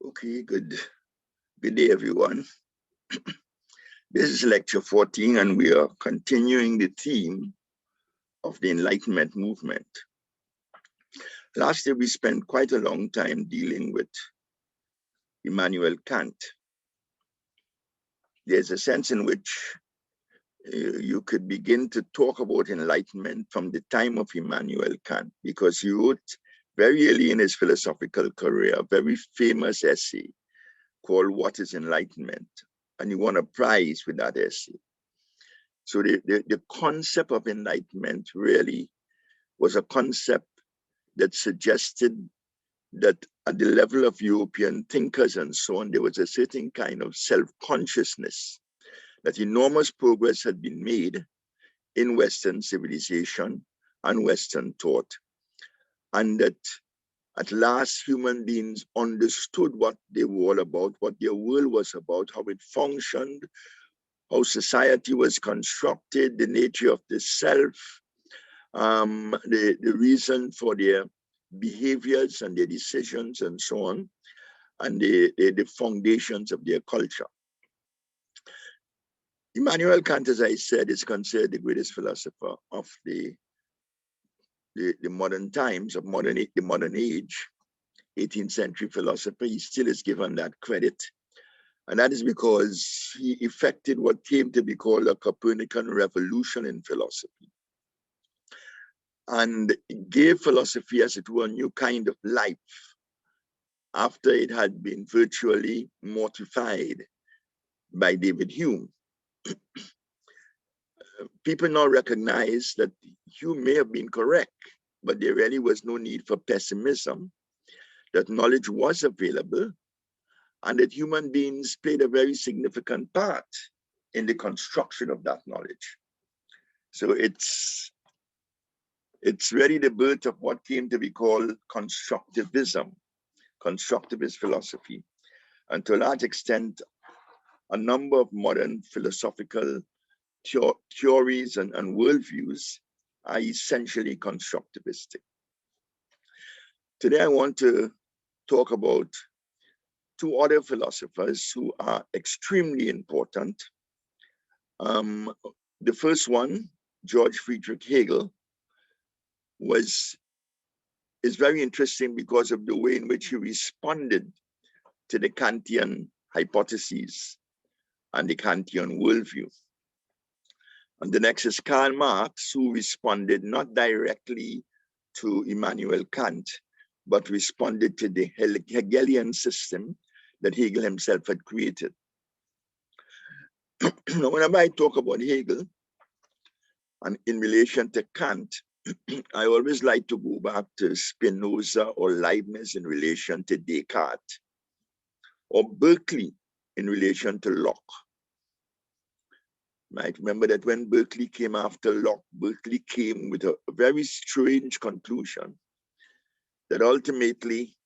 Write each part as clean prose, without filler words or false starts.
Okay, good day, everyone. This is lecture 14, and we are continuing the theme of the Enlightenment movement. Last year, we spent quite a long time dealing with Immanuel Kant. There's a sense in which you could begin to talk about Enlightenment from the time of Immanuel Kant, because he wrote very early in his philosophical career a very famous essay called What is Enlightenment? And he won a prize with that essay. So the concept of enlightenment really was a concept that suggested that at the level of European thinkers and so on, there was a certain kind of self-consciousness that enormous progress had been made in Western civilization and Western thought, and that at last human beings understood what they were all about, what their world was about, how it functioned, how society was constructed, the nature of the self, the reason for their behaviors and their decisions and so on, and the foundations of their culture. Immanuel Kant, as I said, is considered the greatest philosopher of the modern times, of the modern age, 18th century philosopher. He still is given that credit. And that is because he effected what came to be called a Copernican revolution in philosophy, and gave philosophy, as it were, a new kind of life after it had been virtually mortified by David Hume. People now recognize that Hume may have been correct, but there really was no need for pessimism, that knowledge was available, and that human beings played a very significant part in the construction of that knowledge. So it's really the birth of what came to be called constructivism, constructivist philosophy. And to a large extent, a number of modern philosophical theories and worldviews are essentially constructivistic. Today, I want to talk about two other philosophers who are extremely important. The first one, George Friedrich Hegel, is very interesting because of the way in which he responded to the Kantian hypotheses and the Kantian worldview. And the next is Karl Marx, who responded not directly to Immanuel Kant, but responded to the Hegelian system that Hegel himself had created. Now, whenever I talk about Hegel and in relation to Kant, I always like to go back to Spinoza or Leibniz in relation to Descartes, or Berkeley in relation to Locke. Right? Remember that when Berkeley came after Locke, Berkeley came with a very strange conclusion that ultimately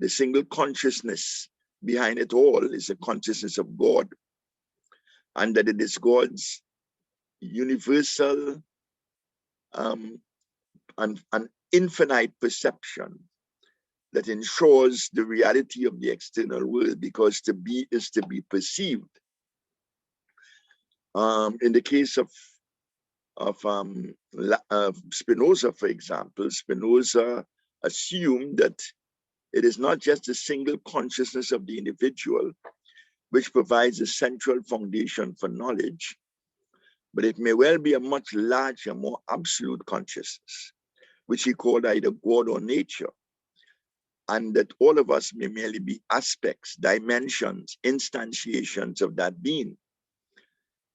the single consciousness behind it all is the consciousness of God, and that it is God's universal and infinite perception that ensures the reality of the external world, because to be is to be perceived. In the case of Spinoza, for example, Spinoza assumed that it is not just the single consciousness of the individual which provides a central foundation for knowledge, but it may well be a much larger, more absolute consciousness, which he called either God or nature, and that all of us may merely be aspects, dimensions, instantiations of that being.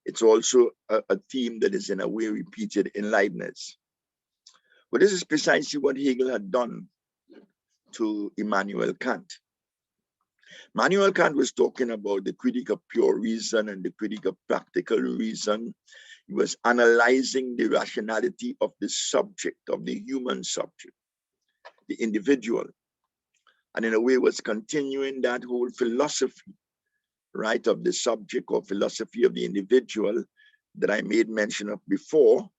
It's also a theme that is in a way repeated in Leibniz. But this is precisely what Hegel had done to Immanuel Kant. Immanuel Kant was talking about the critique of pure reason and the critique of practical reason. He was analyzing the rationality of the subject, of the human subject, the individual. And in a way was continuing that whole philosophy, right, of the subject, or philosophy of the individual that I made mention of before,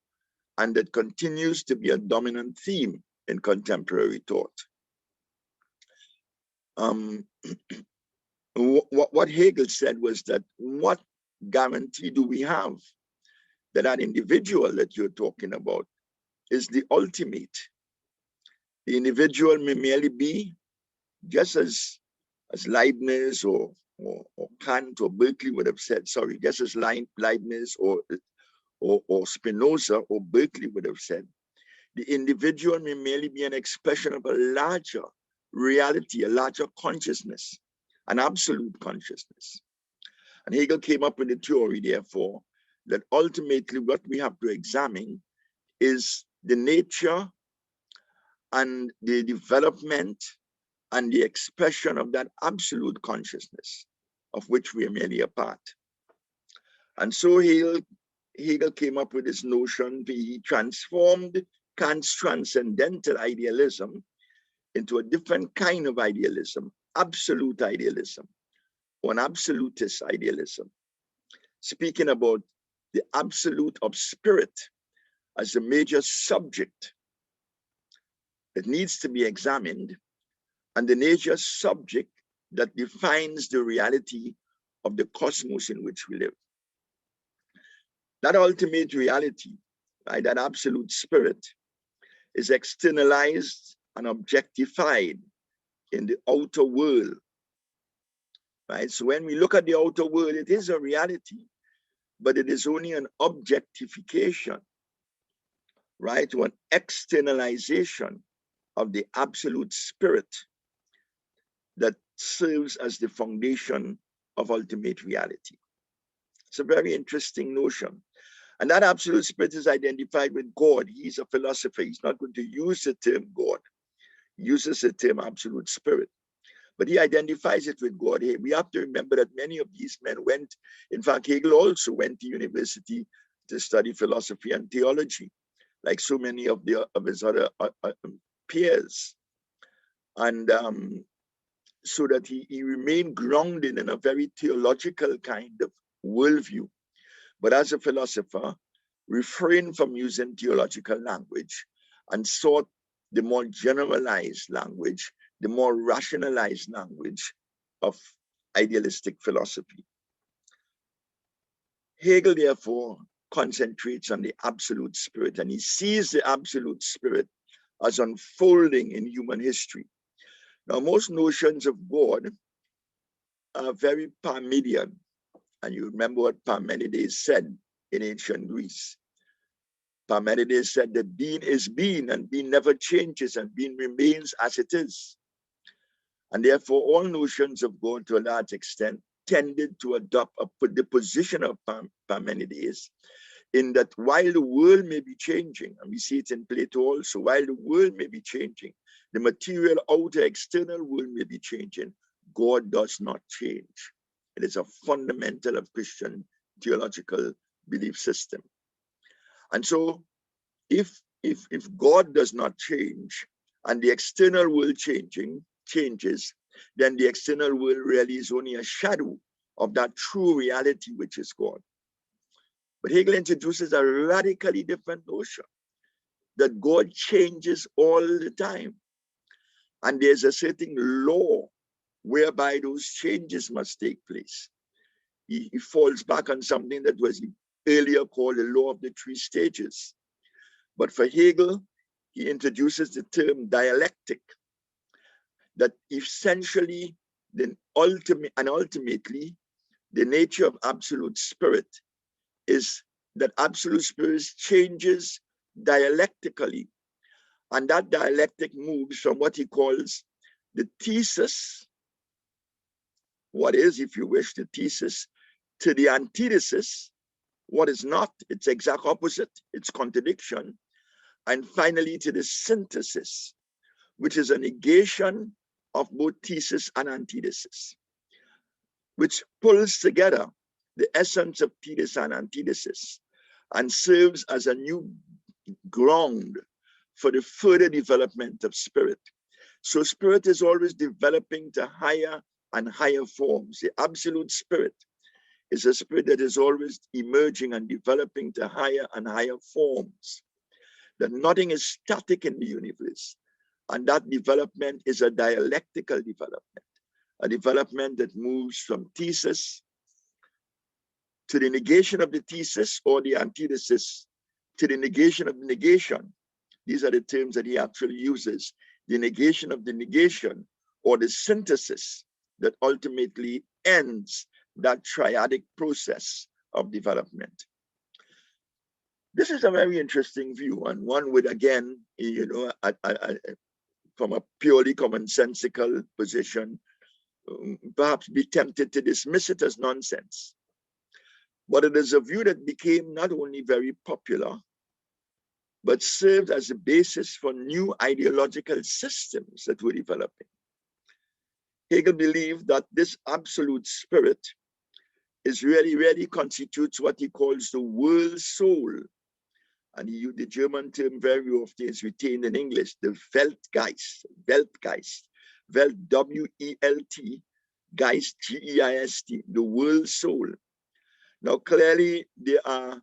and that continues to be a dominant theme in contemporary thought. What Hegel said was that what guarantee do we have that that individual that you're talking about is the ultimate? The individual may merely be, just as Leibniz or Kant or Berkeley would have said, sorry, just as Leibniz or Spinoza or Berkeley would have said, the individual may merely be an expression of a larger reality, a larger consciousness, an absolute consciousness. And Hegel came up with the theory, therefore, that ultimately what we have to examine is the nature and the development and the expression of that absolute consciousness of which we are merely a part. And so Hegel came up with this notion. He transformed Kant's transcendental idealism into a different kind of idealism, absolute idealism, or an absolutist idealism, speaking about the absolute of spirit as a major subject that needs to be examined, and the major subject that defines the reality of the cosmos in which we live. That ultimate reality, right, that absolute spirit, is externalized and objectified in the outer world, right? So when we look at the outer world, it is a reality, but it is only an objectification, right, or an externalization of the absolute spirit that serves as the foundation of ultimate reality. It's a very interesting notion. And that absolute spirit is identified with God. He's a philosopher. He's not going to use the term God. He uses the term absolute spirit. But he identifies it with God. Hey, we have to remember that many of these men went, in fact, Hegel also went to university to study philosophy and theology, like so many of his other peers. And so that he remained grounded in a very theological kind of worldview. But as a philosopher, refrained from using theological language and sought the more generalized language, the more rationalized language of idealistic philosophy. Hegel, therefore, concentrates on the absolute spirit, and he sees the absolute spirit as unfolding in human history. Now, most notions of God are very Parmenidean, and you remember what Parmenides said in ancient Greece. Parmenides said that being is being, and being never changes, and being remains as it is. And therefore, all notions of God, to a large extent, tended to adopt the position of Parmenides, in that while the world may be changing, and we see it in Plato also, while the world may be changing, the material outer external world may be changing, God does not change. It is a fundamental of Christian theological belief system. And so if God does not change and the external world changes, then the external world really is only a shadow of that true reality, which is God. But Hegel introduces a radically different notion, that God changes all the time. And there's a certain law whereby those changes must take place. He falls back on something that was earlier called the law of the three stages. But for Hegel, he introduces the term dialectic, that essentially, ultimately, the nature of absolute spirit is that absolute spirit changes dialectically. And that dialectic moves from what he calls the thesis, what is, if you wish, the thesis, to the antithesis, what is not, its exact opposite, its contradiction, and finally to the synthesis, which is a negation of both thesis and antithesis, which pulls together the essence of thesis and antithesis and serves as a new ground for the further development of spirit. So spirit is always developing to higher and higher forms. The absolute spirit is a spirit that is always emerging and developing to higher and higher forms. That nothing is static in the universe. And that development is a dialectical development. a development that moves from thesis to the negation of the thesis, or the antithesis to the negation of the negation. These are the terms that he actually uses: the negation of the negation, or the synthesis that ultimately ends that triadic process of development. This is a very interesting view, and one would, again, from a purely commonsensical position, perhaps be tempted to dismiss it as nonsense. But it is a view that became not only very popular, but served as a basis for new ideological systems that were developing. Hegel believed that this absolute spirit really constitutes what he calls the world soul. And he used the German term very often, is retained in English, the Weltgeist, Welt, W-E-L-T, Geist, G-E-I-S-T, the world soul. Now, clearly, there are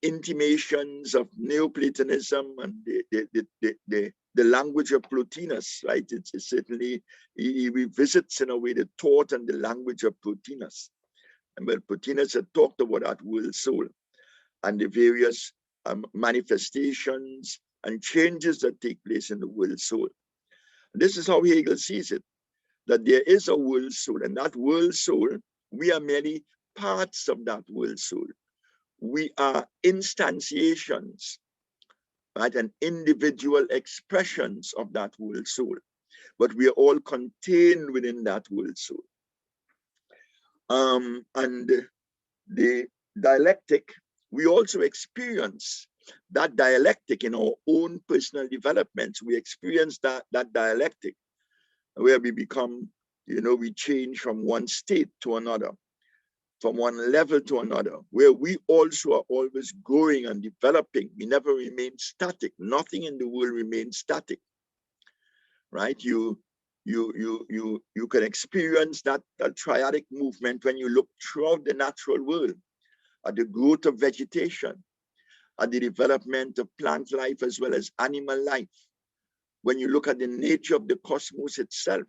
intimations of Neoplatonism and the language of Plotinus, right? It's certainly, he revisits in a way the thought and the language of Plotinus. And well, Plotinus had talked about that world soul and the various manifestations and changes that take place in the world soul. And this is how Hegel sees it, that there is a world soul, and that world soul, we are merely parts of that world soul. We are instantiations, right, and individual expressions of that world soul, but we are all contained within that world soul. And the dialectic, we also experience that dialectic in our own personal developments. We experience that dialectic where we become, we change from one state to another, from one level to another, where we also are always growing and developing. We never remain static. Nothing in the world remains static, right? You can experience that triadic movement when you look throughout the natural world at the growth of vegetation, at the development of plant life as well as animal life. When you look at the nature of the cosmos itself,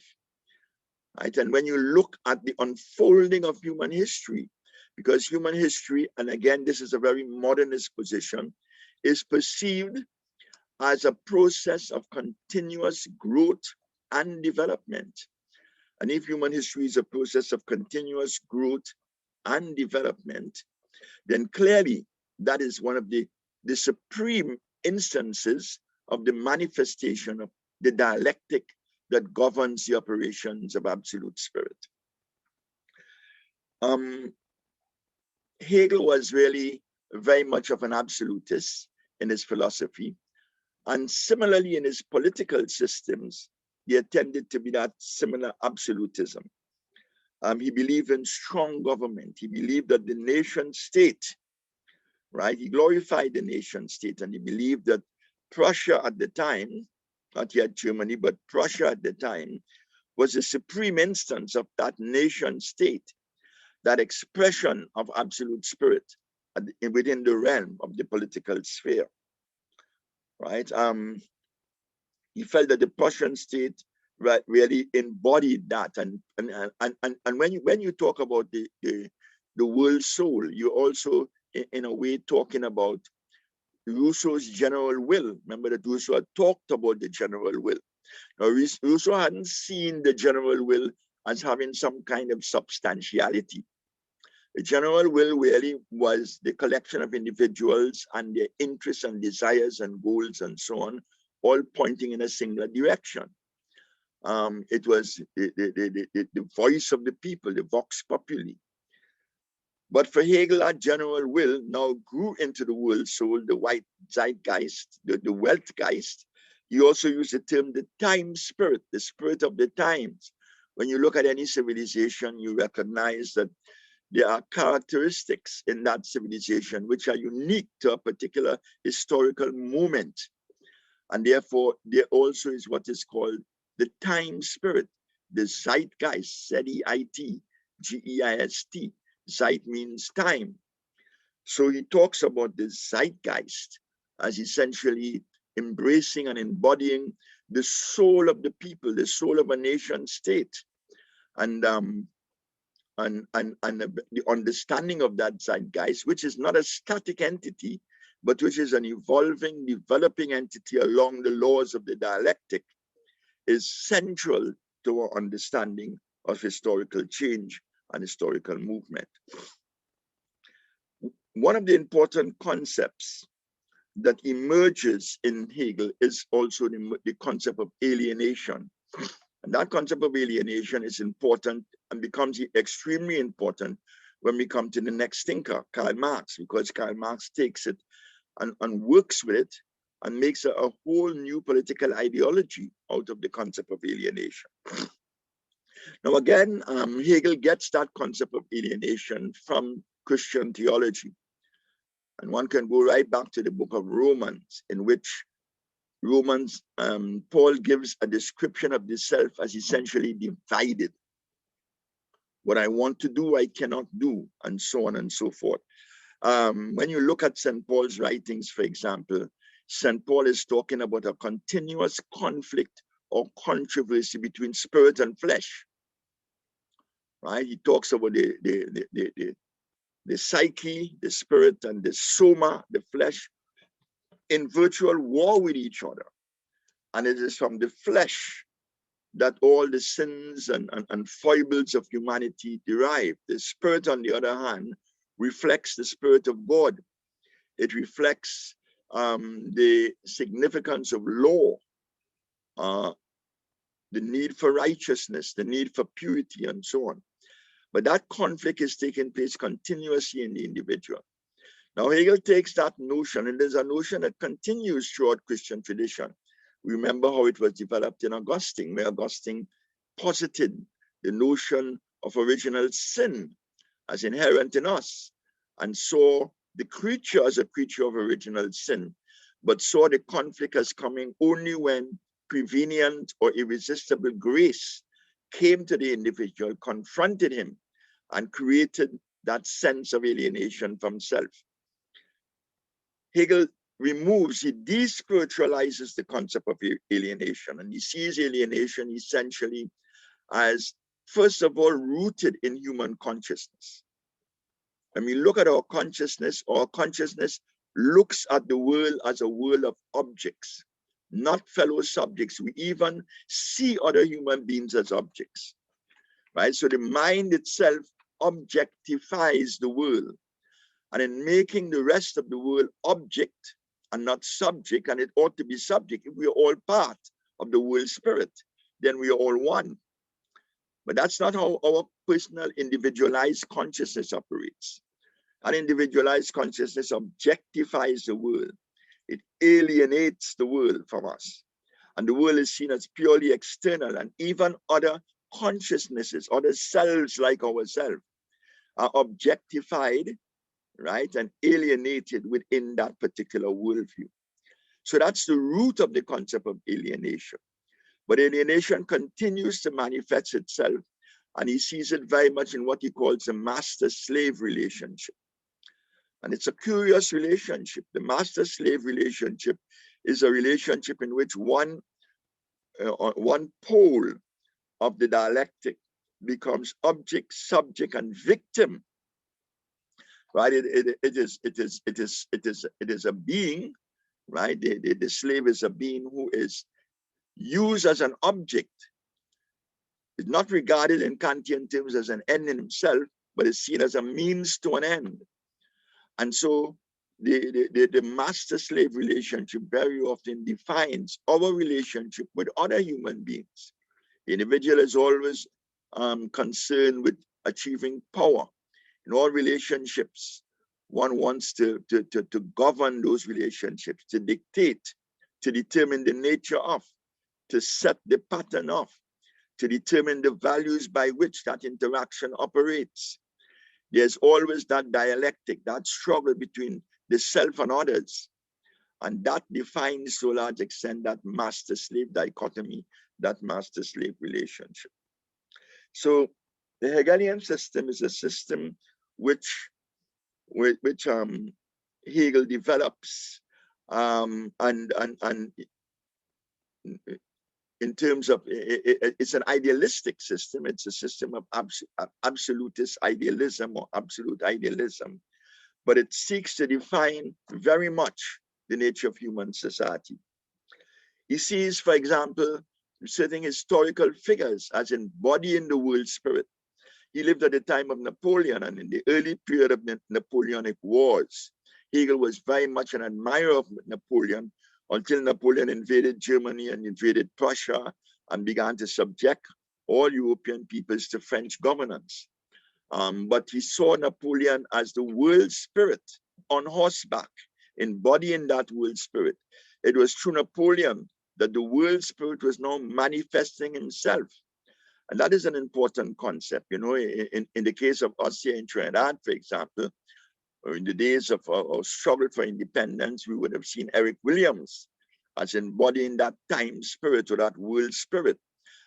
right? And when you look at the unfolding of human history, because human history, and again, this is a very modernist position, is perceived as a process of continuous growth and development. And if human history is a process of continuous growth and development, then clearly that is one of the supreme instances of the manifestation of the dialectic that governs the operations of absolute spirit. Hegel was really very much of an absolutist in his philosophy, and similarly in his political systems, he tended to be that similar absolutism. He believed in strong government. He believed that the nation state, right? He glorified the nation state, and he believed that Prussia at the time, not yet Germany, but Prussia at the time, was the supreme instance of that nation state, that expression of absolute spirit within the realm of the political sphere, right? He felt that the Prussian state really embodied that, and when you talk about the world soul, you're also in a way talking about Rousseau's general will. Remember that Rousseau had talked about the general will. Now, Rousseau hadn't seen the general will as having some kind of substantiality. The general will really was the collection of individuals and their interests and desires and goals and so on, all pointing in a singular direction. It was the voice of the people, the vox populi. But for Hegel, that general will now grew into the world soul, the white zeitgeist, the Weltgeist. He also used the term the time spirit, the spirit of the times. When you look at any civilization, you recognize that there are characteristics in that civilization which are unique to a particular historical moment. And therefore, there also is what is called the time spirit, the zeitgeist, Z-E-I-T-G-E-I-S-T. Zeit means time. So he talks about the zeitgeist as essentially embracing and embodying the soul of the people, the soul of a nation state. and the understanding of that zeitgeist, which is not a static entity, but which is an evolving, developing entity along the laws of the dialectic, is central to our understanding of historical change and historical movement. One of the important concepts that emerges in Hegel is also the concept of alienation. And that concept of alienation is important and becomes extremely important when we come to the next thinker, Karl Marx, because Karl Marx takes it and works with it and makes a whole new political ideology out of the concept of alienation. Now again, Hegel gets that concept of alienation from Christian theology. And one can go right back to the book of Romans, in which Paul gives a description of the self as essentially divided. What I want to do, I cannot do, and so on and so forth. When you look at St. Paul's writings, for example, St. Paul is talking about a continuous conflict or controversy between spirit and flesh. Right? He talks about the psyche, the spirit, and the soma, the flesh, in virtual war with each other. And it is from the flesh that all the sins and foibles of humanity derive. The spirit, on the other hand, reflects the spirit of God. It reflects the significance of law, the need for righteousness, the need for purity, and so on. But that conflict is taking place continuously in the individual. Now, Hegel takes that notion, and there's a notion that continues throughout Christian tradition. Remember how it was developed in Augustine, where Augustine posited the notion of original sin as inherent in us, and saw the creature as a creature of original sin, but saw the conflict as coming only when prevenient or irresistible grace came to the individual, confronted him, and created that sense of alienation from self. Hegel he despiritualizes the concept of alienation, and he sees alienation essentially as, first of all, rooted in human consciousness. When we look at our consciousness looks at the world as a world of objects, not fellow subjects. We even see other human beings as objects, right? So the mind itself objectifies the world. And in making the rest of the world object and not subject, and it ought to be subject, if we are all part of the world spirit, then we are all one. But that's not how our personal individualized consciousness operates. An individualized consciousness objectifies the world. It alienates the world from us. And the world is seen as purely external, and even other consciousnesses, other selves like ourselves, are objectified, right, and alienated within that particular worldview. So that's the root of the concept of alienation. But alienation continues to manifest itself, and he sees it very much in what he calls a master-slave relationship. And it's a curious relationship. The master-slave relationship is a relationship in which one pole of the dialectic becomes object, subject, and victim. Right? It is a being, right? The slave is a being who is used as an object. It's not regarded in Kantian terms as an end in himself, but is seen as a means to an end. And so the master-slave relationship very often defines our relationship with other human beings. The individual is always concerned with achieving power. In all relationships, one wants to govern those relationships, to dictate, to determine the nature of, to set the pattern of, to determine the values by which that interaction operates. There's always that dialectic, that struggle between the self and others. And that defines to a large extent that master-slave dichotomy, that master-slave relationship. So the Hegelian system is a system which Hegel develops, and in terms of, it's an idealistic system. It's a system of absolutist idealism or absolute idealism, but it seeks to define very much the nature of human society. He sees, for example, certain historical figures as embodying the world spirit. He lived at the time of Napoleon, and in the early period of the Napoleonic Wars. Hegel was very much an admirer of Napoleon until Napoleon invaded Germany and invaded Prussia and began to subject all European peoples to French governance. But he saw Napoleon as the world spirit on horseback, embodying that world spirit. It was through Napoleon that the world spirit was now manifesting himself. And that is an important concept. You know, in the case of us here in Trinidad, for example, or in the days of our struggle for independence, we would have seen Eric Williams as embodying that time spirit or that world spirit,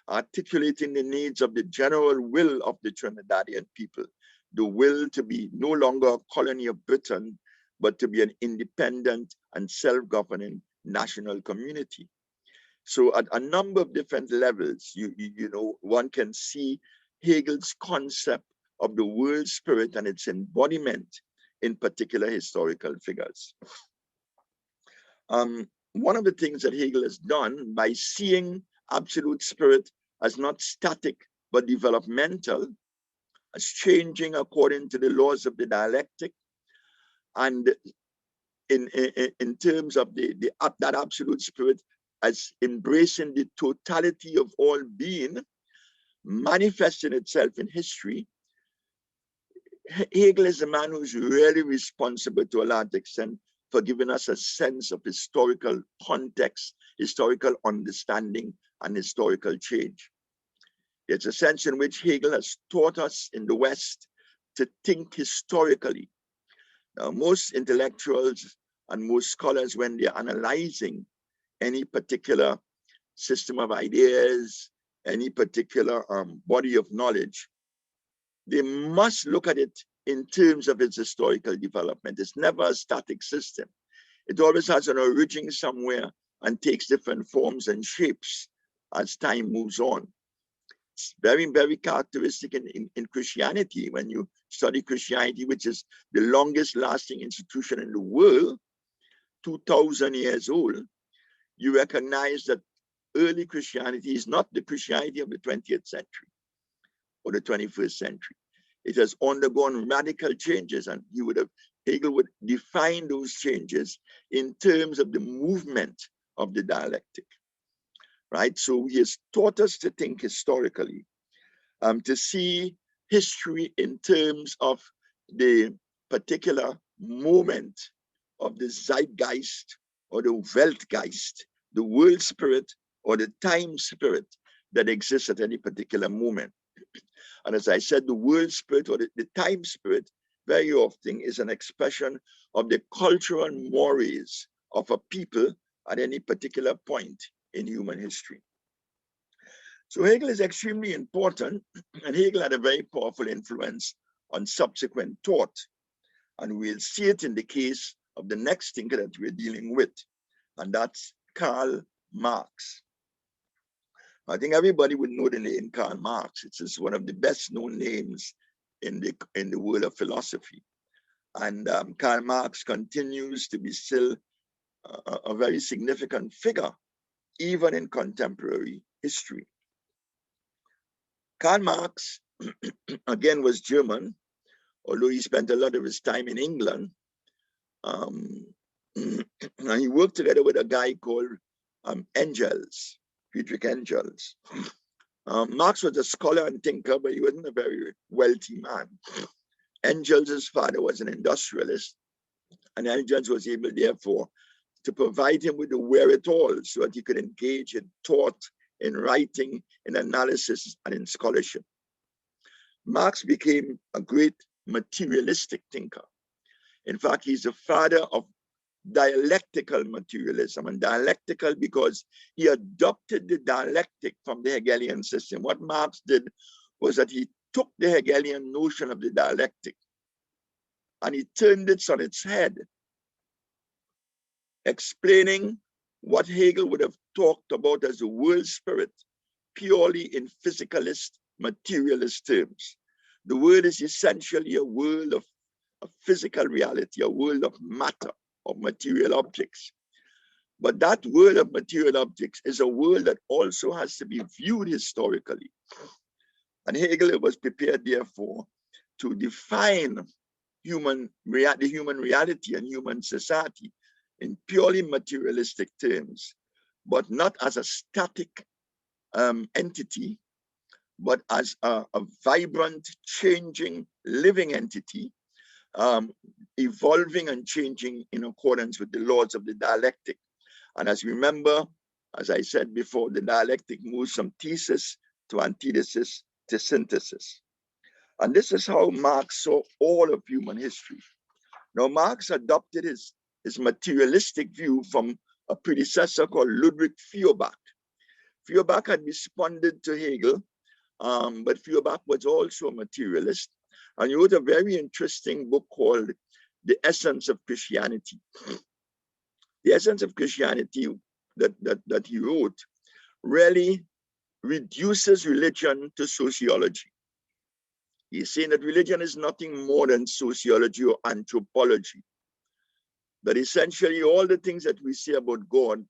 articulating the needs of the general will of the Trinidadian people, the will to be no longer a colony of Britain, but to be an independent and self-governing national community. So at a number of different levels, you know, one can see Hegel's concept of the world spirit and its embodiment in particular historical figures. One of the things that Hegel has done by seeing absolute spirit as not static, but developmental, as changing according to the laws of the dialectic, and in terms of that absolute spirit as embracing the totality of all being, manifesting itself in history. Hegel is a man who's really responsible to a large extent for giving us a sense of historical context, historical understanding, and historical change. It's a sense in which Hegel has taught us in the West to think historically. Now, most intellectuals and most scholars, when they're analyzing any particular system of ideas, any particular body of knowledge, they must look at it in terms of its historical development. It's never a static system. It always has an origin somewhere and takes different forms and shapes as time moves on. It's very, very characteristic in Christianity. When you study Christianity, which is the longest lasting institution in the world, 2,000 years old, you recognize that early Christianity is not the Christianity of the 20th century or the 21st century. It has undergone radical changes, and Hegel would define those changes in terms of the movement of the dialectic, right? So he has taught us to think historically, to see history in terms of the particular moment of the zeitgeist or the Weltgeist, the world spirit or the time spirit that exists at any particular moment. And as I said, the world spirit or the time spirit very often is an expression of the cultural mores of a people at any particular point in human history. So Hegel is extremely important, and Hegel had a very powerful influence on subsequent thought. And we'll see it in the case of the next thinker that we're dealing with, and that's Karl Marx. I think everybody would know the name Karl Marx. It's just one of the best known names in the world of philosophy. And Karl Marx continues to be still a very significant figure, even in contemporary history. Karl Marx, again, was German, although he spent a lot of his time in England. And he worked together with a guy called Engels, Friedrich Engels. Marx was a scholar and thinker, but he wasn't a very wealthy man. Engels' father was an industrialist, and Engels was able, therefore, to provide him with the wherewithal so that he could engage in thought, in writing, in analysis, and in scholarship. Marx became a great materialistic thinker. In fact, he's the father of dialectical materialism, and dialectical because he adopted the dialectic from the Hegelian system. What Marx did was that he took the Hegelian notion of the dialectic and he turned it on its head, explaining what Hegel would have talked about as the world spirit purely in physicalist, materialist terms. The world is essentially a world of physical reality, a world of matter, of material objects. But that world of material objects is a world that also has to be viewed historically. And Hegel was prepared, therefore, to define the human reality and human society in purely materialistic terms, but not as a static entity, but as a vibrant, changing, living entity, evolving and changing in accordance with the laws of the dialectic. And as you remember, as I said before, the dialectic moves from thesis to antithesis to synthesis. And this is how Marx saw all of human history. Now, Marx adopted his materialistic view from a predecessor called Ludwig Feuerbach. Feuerbach had responded to Hegel, but Feuerbach was also a materialist. And he wrote a very interesting book called The Essence of Christianity. The Essence of Christianity that he wrote really reduces religion to sociology. He's saying that religion is nothing more than sociology or anthropology. That essentially all the things that we say about God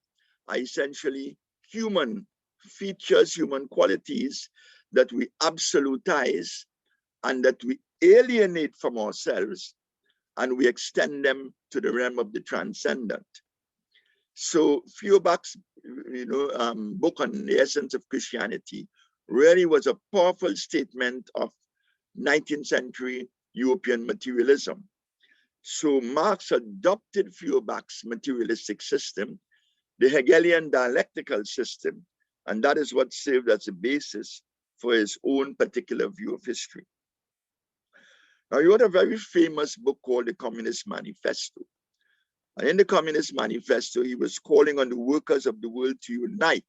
are essentially human features, human qualities that we absolutize and that we alienate from ourselves, and we extend them to the realm of the transcendent. So Feuerbach's book on the essence of Christianity really was a powerful statement of 19th century European materialism. So Marx adopted Feuerbach's materialistic system, the Hegelian dialectical system, and that is what served as a basis for his own particular view of history. Now, he wrote a very famous book called The Communist Manifesto. And in the Communist Manifesto, he was calling on the workers of the world to unite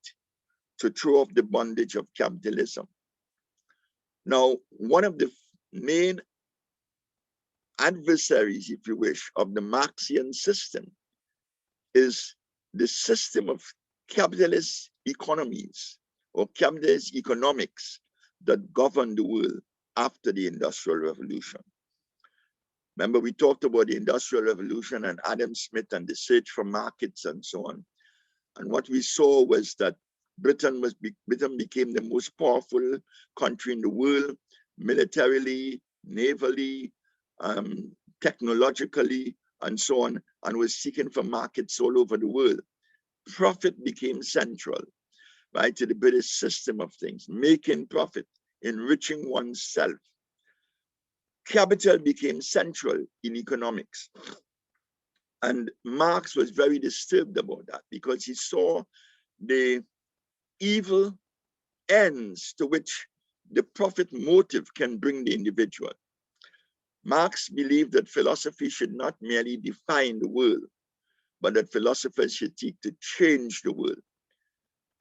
to throw off the bondage of capitalism. Now, one of the main adversaries, if you wish, of the Marxian system is the system of capitalist economies or capitalist economics that govern the world after the Industrial Revolution. Remember, we talked about the Industrial Revolution and Adam Smith and the search for markets and so on. And what we saw was that Britain became the most powerful country in the world, militarily, navally, technologically, and so on, and was seeking for markets all over the world. Profit became central, right, to the British system of things, making profit, enriching oneself. Capital became central in economics. And Marx was very disturbed about that because he saw the evil ends to which the profit motive can bring the individual. Marx believed that philosophy should not merely define the world, but that philosophers should seek to change the world,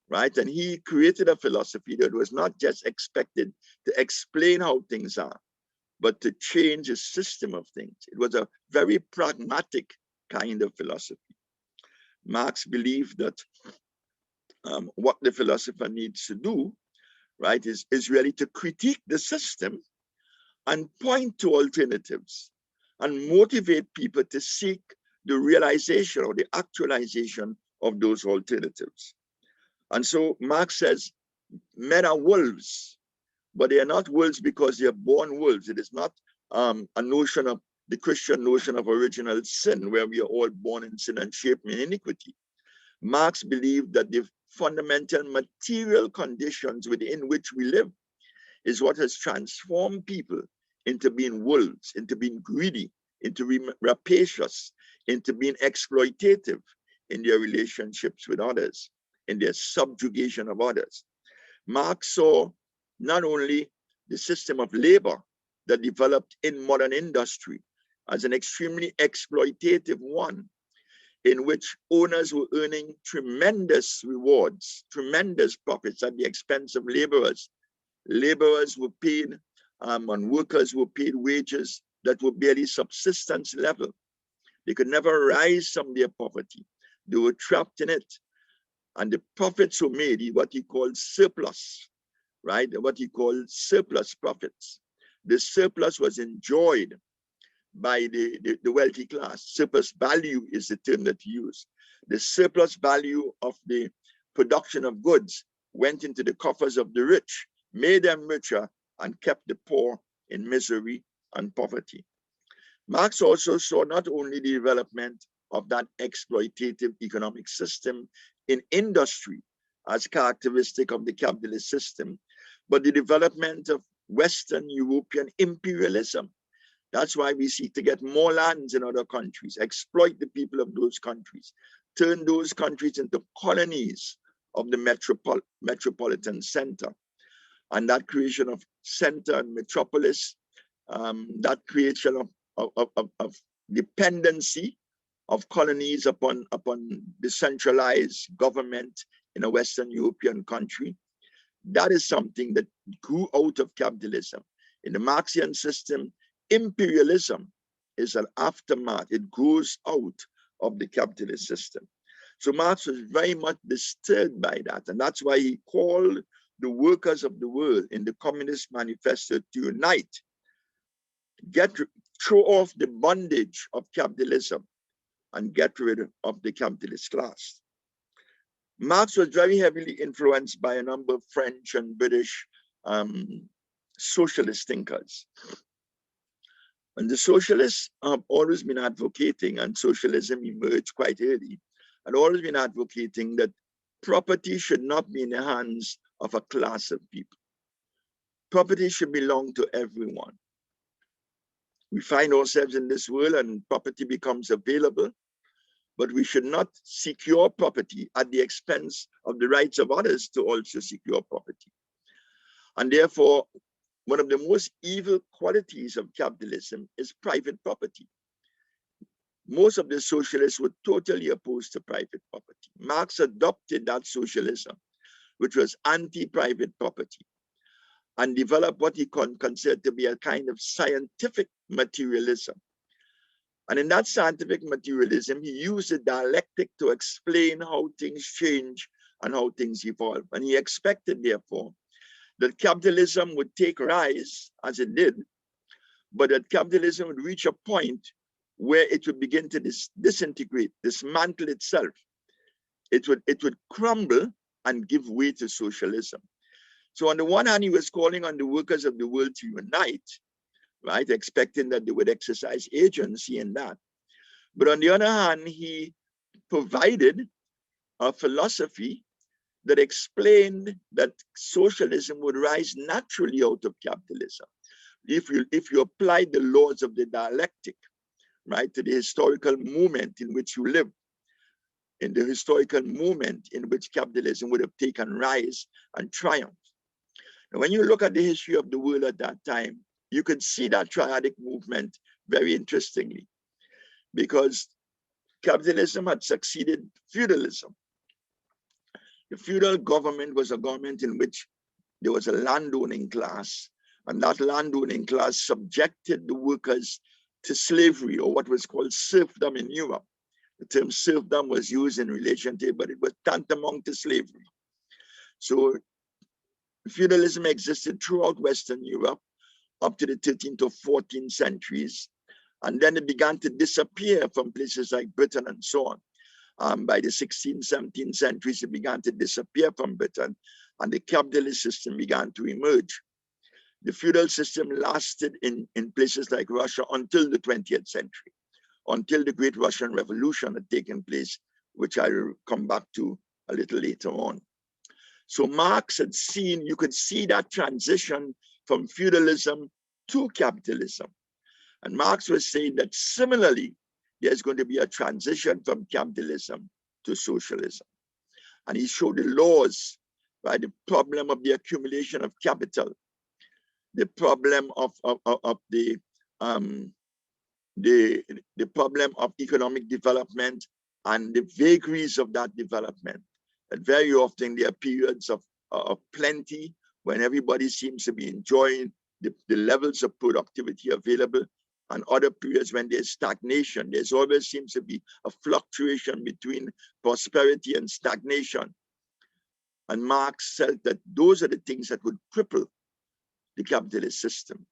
right? And he created a philosophy that was not just expected to explain how things are, but to change a system of things. It was a very pragmatic kind of philosophy. Marx believed that what the philosopher needs to do, right, is really to critique the system and point to alternatives and motivate people to seek the realization or the actualization of those alternatives. And so Marx says, men are wolves, but they are not wolves because they are born wolves. It is not a notion of the Christian notion of original sin, where we are all born in sin and shaped in iniquity. Marx believed that the fundamental material conditions within which we live is what has transformed people into being wolves, into being greedy, into being rapacious, into being exploitative in their relationships with others, in their subjugation of others. Marx saw not only the system of labor that developed in modern industry as an extremely exploitative one, in which owners were earning tremendous rewards, tremendous profits at the expense of laborers. Laborers were paid, and workers were paid wages that were barely subsistence level. They could never rise from their poverty. They were trapped in it. And the profits were made, what he called surplus, right? What he called surplus profits. The surplus was enjoyed by the wealthy class. Surplus value is the term that he used. The surplus value of the production of goods went into the coffers of the rich, made them richer, and kept the poor in misery and poverty. Marx also saw not only the development of that exploitative economic system in industry as characteristic of the capitalist system, but the development of Western European imperialism. That's why we seek to get more lands in other countries, exploit the people of those countries, turn those countries into colonies of the metropolitan center. And that creation of center and metropolis, that creation of dependency of colonies upon the centralized government in a Western European country, that is something that grew out of capitalism. In the Marxian system, imperialism is an aftermath. It grows out of the capitalist system. So Marx was very much disturbed by that. And that's why he called the workers of the world in the Communist Manifesto to unite, throw off the bondage of capitalism and get rid of the capitalist class. Marx was very heavily influenced by a number of French and British socialist thinkers. And the socialists have always been advocating, and socialism emerged quite early, and always been advocating that property should not be in the hands of a class of people. Property should belong to everyone. We find ourselves in this world and property becomes available, but we should not secure property at the expense of the rights of others to also secure property. And therefore, one of the most evil qualities of capitalism is private property. Most of the socialists were totally opposed to private property. Marx adopted that socialism, which was anti-private property, and developed what he considered to be a kind of scientific materialism. And in that scientific materialism, he used the dialectic to explain how things change and how things evolve. And he expected, therefore, that capitalism would take rise, as it did, but that capitalism would reach a point where it would begin to disintegrate, dismantle itself. It would crumble and give way to socialism. So on the one hand, he was calling on the workers of the world to unite, right, expecting that they would exercise agency in that. But on the other hand, he provided a philosophy that explained that socialism would rise naturally out of capitalism. If you apply the laws of the dialectic, right, to the historical moment in which you live, in the historical moment in which capitalism would have taken rise and triumph. And when you look at the history of the world at that time, you could see that triadic movement very interestingly, because capitalism had succeeded feudalism. The feudal government was a government in which there was a landowning class, and that landowning class subjected the workers to slavery, or what was called serfdom in Europe. The term serfdom was used in relation to it, but it was tantamount to slavery. So feudalism existed throughout Western Europe up to the 13th or 14th centuries, and then it began to disappear from places like Britain and so on. By the 16th, 17th centuries, it began to disappear from Britain, and the capitalist system began to emerge. The feudal system lasted in places like Russia until the 20th century, until the Great Russian Revolution had taken place, which I will come back to a little later on. So Marx had seen, you could see that transition from feudalism to capitalism. And Marx was saying that similarly, there's going to be a transition from capitalism to socialism. And he showed the laws, right? The problem of the accumulation of capital, the problem of the problem of economic development and the vagaries of that development. That very often there are periods of plenty when everybody seems to be enjoying the levels of productivity available, and other periods when there's stagnation. There's always seems to be a fluctuation between prosperity and stagnation. And Marx felt that those are the things that would cripple the capitalist system.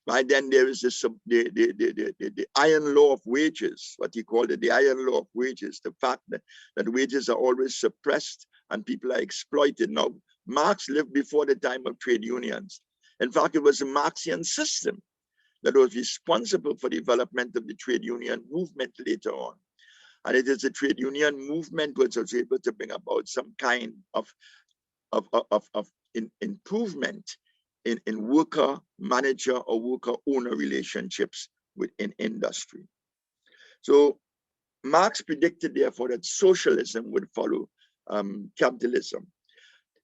Right then, there is this, the iron law of wages, what he called it, the iron law of wages, the fact that wages are always suppressed and people are exploited. Now, Marx lived before the time of trade unions. In fact, it was a Marxian system that was responsible for the development of the trade union movement later on. And it is the trade union movement which was able to bring about some kind of improvement in worker manager or worker owner relationships within industry. So Marx predicted, therefore, that socialism would follow capitalism.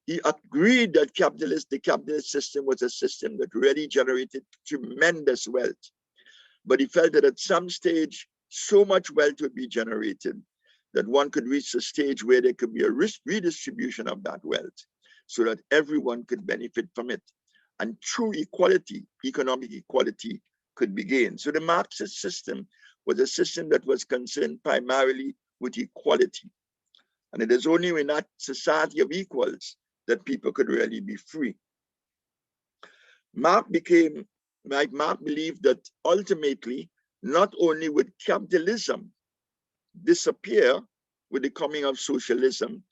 He agreed that the capitalist system was a system that really generated tremendous wealth. But he felt that at some stage, so much wealth would be generated that one could reach a stage where there could be a redistribution of that wealth so that everyone could benefit from it. And true equality, economic equality, could be gained. So the Marxist system was a system that was concerned primarily with equality. And it is only in that society of equals that people could really be free. Marx believed that ultimately, not only would capitalism disappear with the coming of socialism,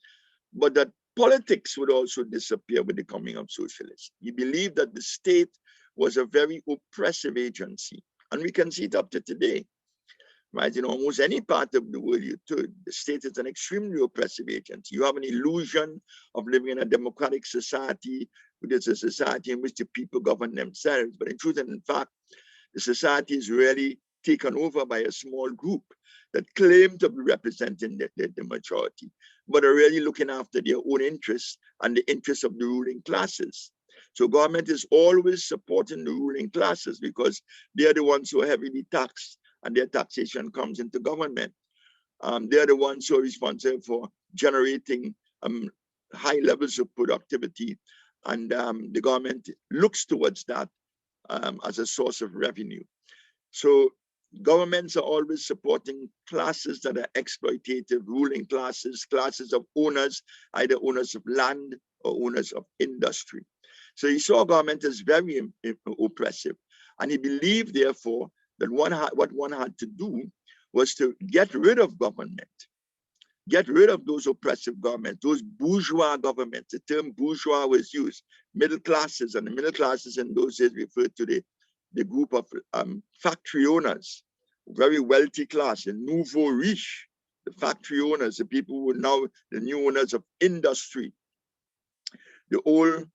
but that politics would also disappear with the coming of socialism. He believed that the state was a very oppressive agency, and we can see it up to today. Right, in almost any part of the world you turn, the state is an extremely oppressive agency. You have an illusion of living in a democratic society, which is a society in which the people govern themselves. But in truth and in fact, the society is really taken over by a small group that claim to be representing the majority, but are really looking after their own interests and the interests of the ruling classes. So government is always supporting the ruling classes because they're the ones who are heavily taxed, and their taxation comes into government. They're the ones who are responsible for generating high levels of productivity, and the government looks towards that as a source of revenue. So governments are always supporting classes that are exploitative, ruling classes, classes of owners, either owners of land or owners of industry. So he saw government as very oppressive, and he believed, therefore, that what one had to do was to get rid of government, get rid of those oppressive governments, those bourgeois governments. The term bourgeois was used, middle classes, and the middle classes in those days referred to the group of factory owners, very wealthy class, the nouveau riche, the factory owners, the people who were now the new owners of industry. The old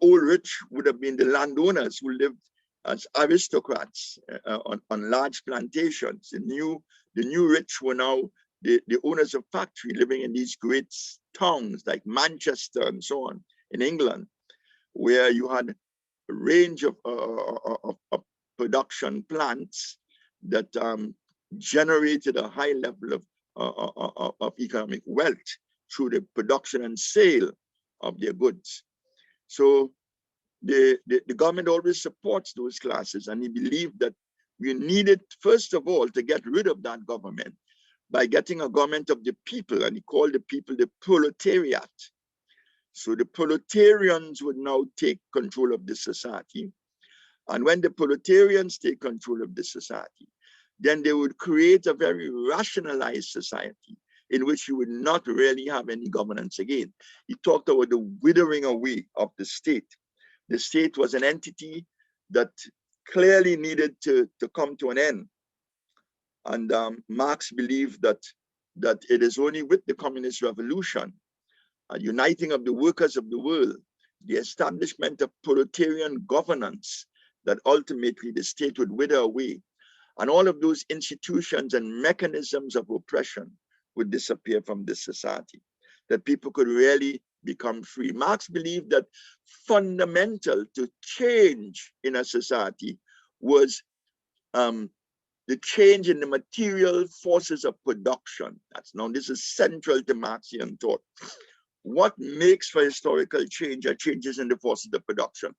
rich would have been the landowners who lived as aristocrats on large plantations. The new rich were now the owners of factory living in these great towns like Manchester and so on in England, where you had a range of production plants that generated a high level of economic wealth through the production and sale of their goods. So the government always supports those classes, and he believed that we needed, first of all, to get rid of that government by getting a government of the people, and he called the people the proletariat. So the proletarians would now take control of the society. And when the proletarians take control of the society, then they would create a very rationalized society in which you would not really have any governance again. He talked about the withering away of the state. The state was an entity that clearly needed to come to an end. And Marx believed that it is only with the communist revolution, a uniting of the workers of the world, the establishment of proletarian governance, that ultimately the state would wither away. And all of those institutions and mechanisms of oppression would disappear from this society, that people could really become free. Marx believed that fundamental to change in a society was the change in the material forces of production. This is central to Marxian thought. What makes for historical change are changes in the forces of production.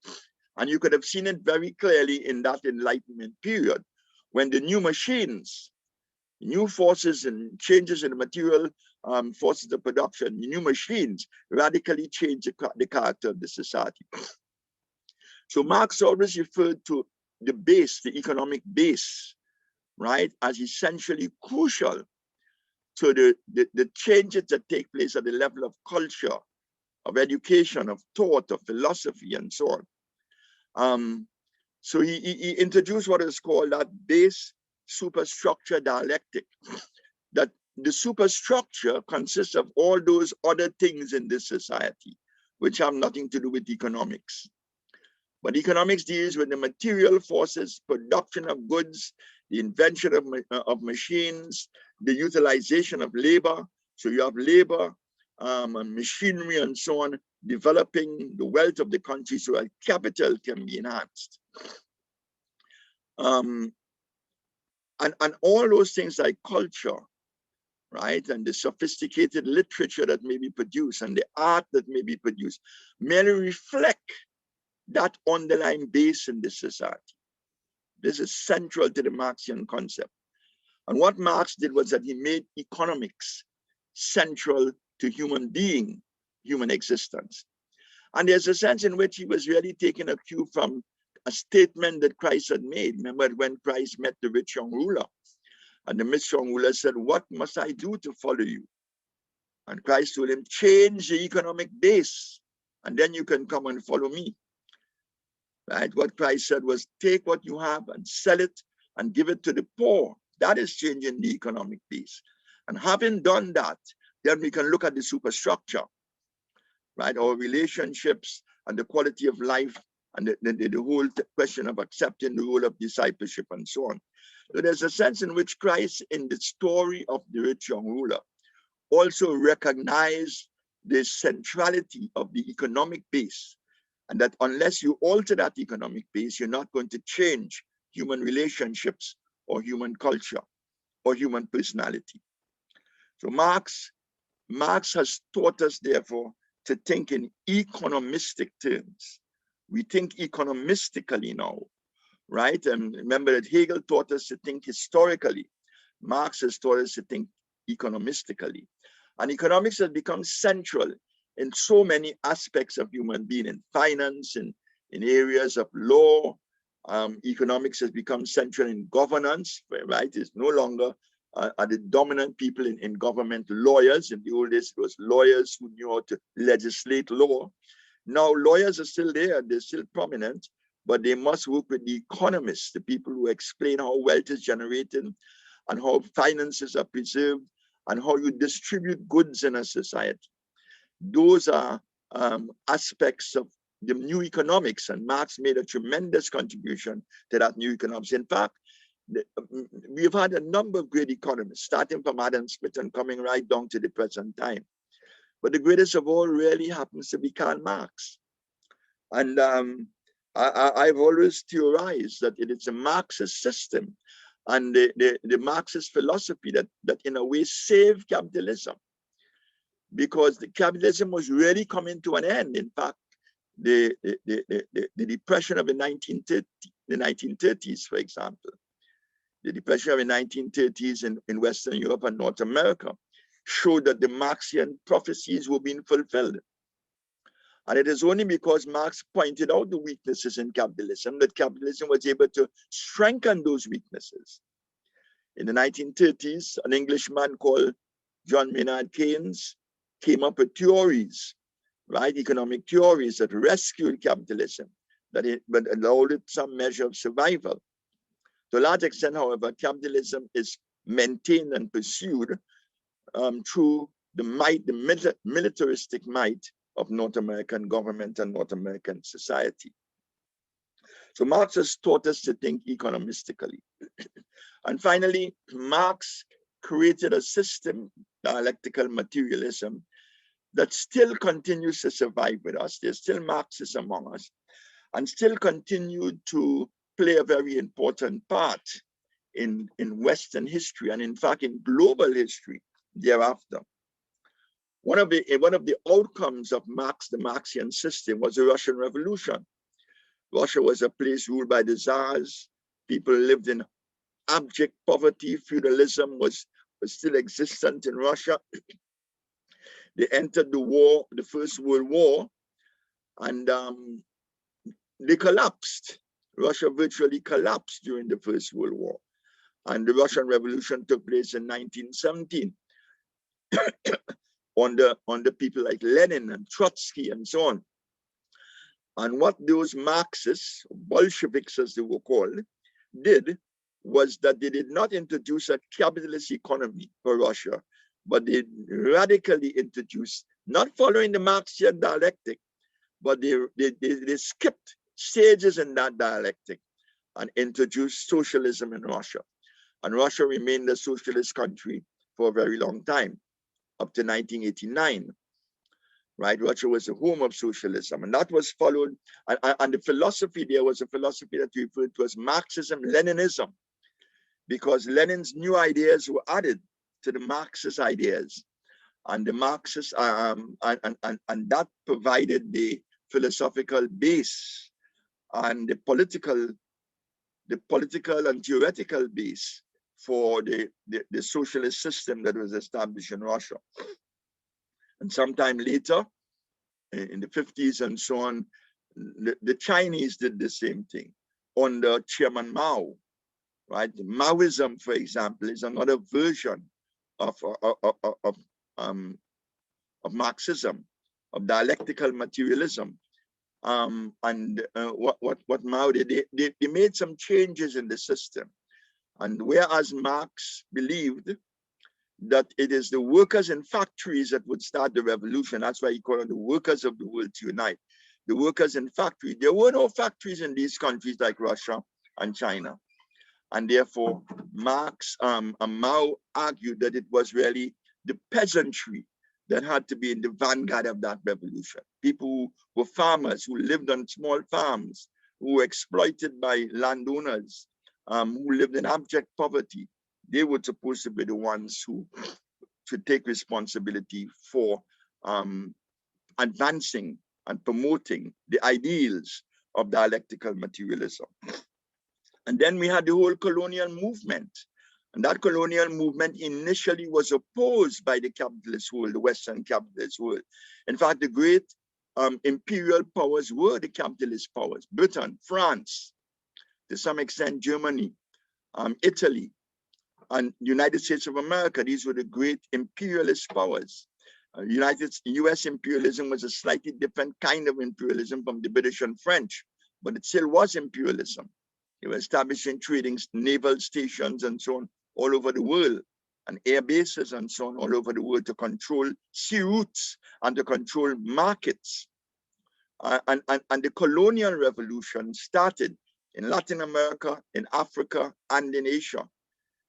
And you could have seen it very clearly in that Enlightenment period, when the new machines, new forces and changes in the material forces of production, new machines radically change the character of the society. So Marx always referred to the base, the economic base, right, as essentially crucial to the changes that take place at the level of culture, of education, of thought, of philosophy, and so on. So he introduced what is called that base superstructure dialectic, that the superstructure consists of all those other things in this society, which have nothing to do with economics. But economics deals with the material forces, production of goods, the invention of machines, the utilization of labor. So you have labor, and machinery and so on, developing the wealth of the country so that capital can be enhanced. And all those things like culture, right, and the sophisticated literature that may be produced and the art that may be produced merely reflect that underlying base in this society. This is central to the Marxian concept. And what Marx did was that he made economics central to human being, human existence. And there's a sense in which he was really taking a cue from a statement that Christ had made. Remember when Christ met the rich young ruler, and the rich young ruler said, "What must I do to follow you?" And Christ told him, "Change the economic base, and then you can come and follow me." Right? What Christ said was, take what you have and sell it and give it to the poor. That is changing the economic base. And having done that, then we can look at the superstructure, right? Our relationships and the quality of life and the whole question of accepting the role of discipleship and so on. So there's a sense in which Christ, in the story of the rich young ruler, also recognized the centrality of the economic base, and that unless you alter that economic base, you're not going to change human relationships or human culture or human personality. So Marx has taught us, therefore, to think in economistic terms. We think economistically now, right? And remember that Hegel taught us to think historically. Marx has taught us to think economistically. And economics has become central in so many aspects of human being, in finance, in areas of law. Economics has become central in governance, right? It's no longer are the dominant people in government lawyers. In the old days, it was lawyers who knew how to legislate law. Now, lawyers are still there, they're still prominent, but they must work with the economists, the people who explain how wealth is generated and how finances are preserved and how you distribute goods in a society. Those are aspects of the new economics, and Marx made a tremendous contribution to that new economics. In fact, we've had a number of great economists, starting from Adam Smith and coming right down to the present time. But the greatest of all really happens to be Karl Marx. And I've always theorized that it is a Marxist system and the Marxist philosophy that in a way saved capitalism, because the capitalism was really coming to an end. In fact, the depression of the 1930s, for example, the depression of the 1930s in Western Europe and North America showed that the Marxian prophecies were being fulfilled. And it is only because Marx pointed out the weaknesses in capitalism that capitalism was able to strengthen those weaknesses. In the 1930s, an Englishman called John Maynard Keynes came up with theories, right? Economic theories that rescued capitalism, but allowed it some measure of survival. To a large extent, however, capitalism is maintained and pursued through the militaristic might of North American government and North American society. So Marx has taught us to think economistically. And finally, Marx created a system, dialectical materialism, that still continues to survive with us. There's still Marxists among us, and still continue to play a very important part in Western history, and in fact in global history thereafter. One of the outcomes of Marx, the Marxian system, was the Russian Revolution. Russia was a place ruled by the Tsars. People lived in abject poverty. Feudalism was still existent in Russia. They entered the war, the First World War, and they collapsed. Russia virtually collapsed during the First World War. And the Russian Revolution took place in 1917 under people like Lenin and Trotsky and so on. And what those Marxists, Bolsheviks as they were called, did was that they did not introduce a capitalist economy for Russia, but they radically introduced, not following the Marxian dialectic, but they skipped stages in that dialectic and introduced socialism in Russia. And Russia remained a socialist country for a very long time, up to 1989. Right? Russia was the home of socialism, and that was followed, and the philosophy there was a philosophy that we referred to as Marxism, Leninism, because Lenin's new ideas were added to the Marxist ideas, and the Marxists, and that provided the philosophical base and the political and theoretical base for the socialist system that was established in Russia. And sometime later, in the 50s and so on, the Chinese did the same thing under Chairman Mao, right? Maoism, for example, is another version of Marxism, of dialectical materialism. What Mao did, they made some changes in the system. And whereas Marx believed that it is the workers in factories that would start the revolution. That's why he called it the workers of the world to unite. The workers in factories. There were no factories in these countries like Russia and China. And therefore, Marx and Mao argued that it was really the peasantry that had to be in the vanguard of that revolution. People who were farmers, who lived on small farms, who were exploited by landowners, who lived in abject poverty. They were supposed to be the ones who should take responsibility for advancing and promoting the ideals of dialectical materialism. And then we had the whole colonial movement. And that colonial movement initially was opposed by the capitalist world, the Western capitalist world. In fact, the great imperial powers were the capitalist powers: Britain, France, to some extent Germany, Italy, and United States of America. These were the great imperialist powers. US imperialism was a slightly different kind of imperialism from the British and French, but it still was imperialism. They were establishing trading naval stations and so on all over the world, and air bases and so on all over the world to control sea routes and to control markets. And the colonial revolution started in Latin America, in Africa, and in Asia,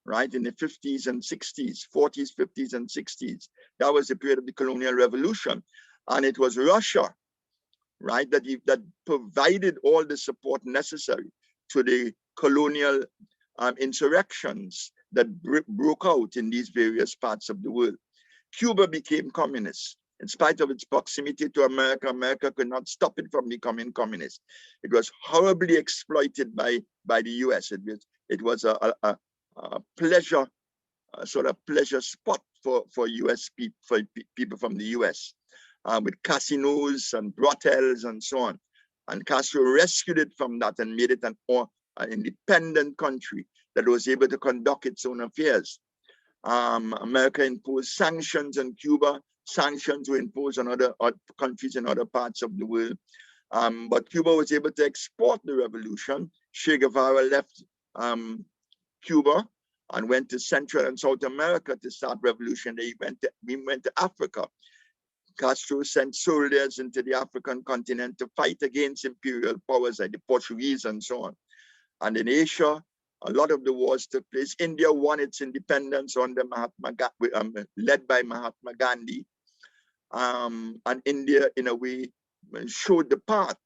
right, in the 50s and 60s, 40s, 50s, and 60s. That was the period of the colonial revolution. And it was Russia, right, that provided all the support necessary to the colonial insurrections that broke out in these various parts of the world. Cuba became communist. In spite of its proximity to America, America could not stop it from becoming communist. It was horribly exploited by the US. It was a pleasure, sort of pleasure spot for US people, for people from the US, with casinos and brothels and so on. And Castro rescued it from that and made it an independent country that was able to conduct its own affairs. America imposed sanctions on Cuba. Sanctions were imposed on other countries in other parts of the world. But Cuba was able to export the revolution. Che Guevara left Cuba and went to Central and South America to start revolution. We went to Africa. Castro sent soldiers into the African continent to fight against imperial powers like the Portuguese and so on. And in Asia, a lot of the wars took place. India won its independence under led by Mahatma Gandhi. And India, in a way, showed the path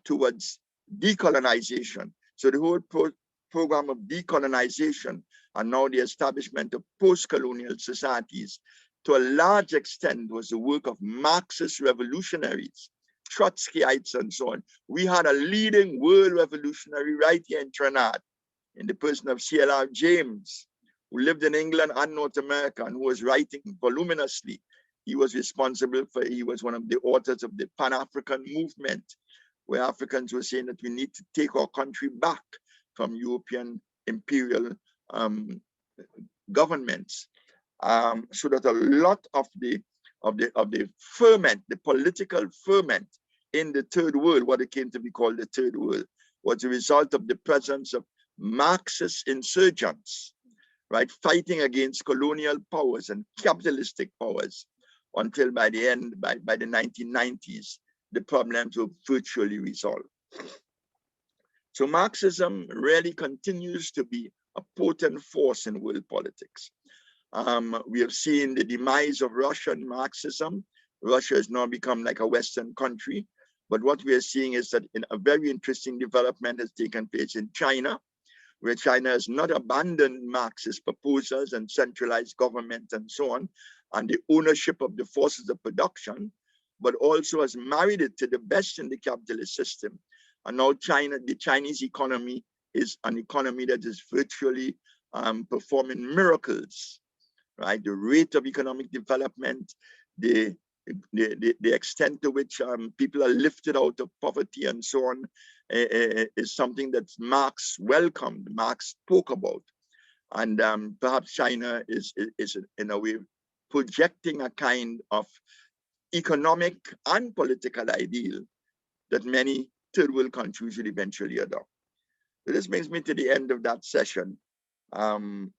towards decolonization. So the whole program of decolonization and now the establishment of post-colonial societies, to a large extent, was the work of Marxist revolutionaries, Trotskyites and so on. We had a leading world revolutionary right here in Trinidad, in the person of C.L.R. James, who lived in England and North America and who was writing voluminously. he was responsible for, he was one of the authors of the Pan-African movement, where Africans were saying that we need to take our country back from European imperial governments, so that a lot of the ferment, the political ferment in the third world, what it came to be called the third world, was a result of the presence of Marxist insurgents, right, fighting against colonial powers and capitalistic powers, until by the end, by the 1990s, the problems were virtually resolved. So Marxism really continues to be a potent force in world politics. We have seen the demise of Russian Marxism. Russia has now become like a Western country. But what we are seeing is that a very interesting development has taken place in China, where China has not abandoned Marxist proposals and centralized government and so on, and the ownership of the forces of production, but also has married it to the best in the capitalist system. And now the Chinese economy is an economy that is virtually performing miracles, right? The rate of economic development, the extent to which people are lifted out of poverty and so on, is something that Marx welcomed, Marx spoke about. And perhaps China is in a way projecting a kind of economic and political ideal that many third world countries will eventually adopt. So this brings me to the end of that session. And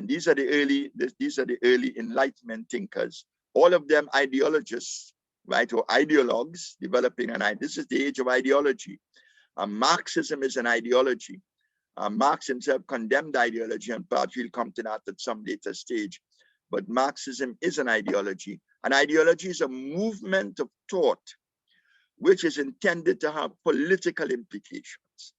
these are the early Enlightenment thinkers, all of them ideologists, right, or ideologues developing an idea. This is the age of ideology. Marxism is an ideology. Marx himself condemned ideology, and perhaps we'll come to that at some later stage. But Marxism is an ideology. An ideology is a movement of thought which is intended to have political implications.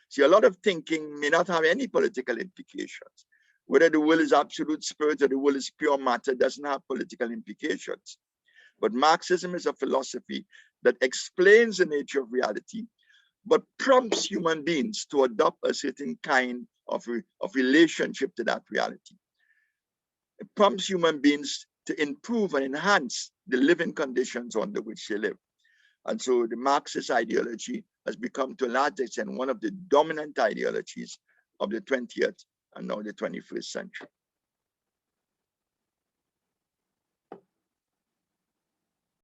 See, a lot of thinking may not have any political implications. Whether the will is absolute spirit or the will is pure matter doesn't have political implications. But Marxism is a philosophy that explains the nature of reality, but prompts human beings to adopt a certain kind of relationship to that reality. It prompts human beings to improve and enhance the living conditions under which they live. And so the Marxist ideology has become, to a large extent, one of the dominant ideologies of the 20th and now the 21st century.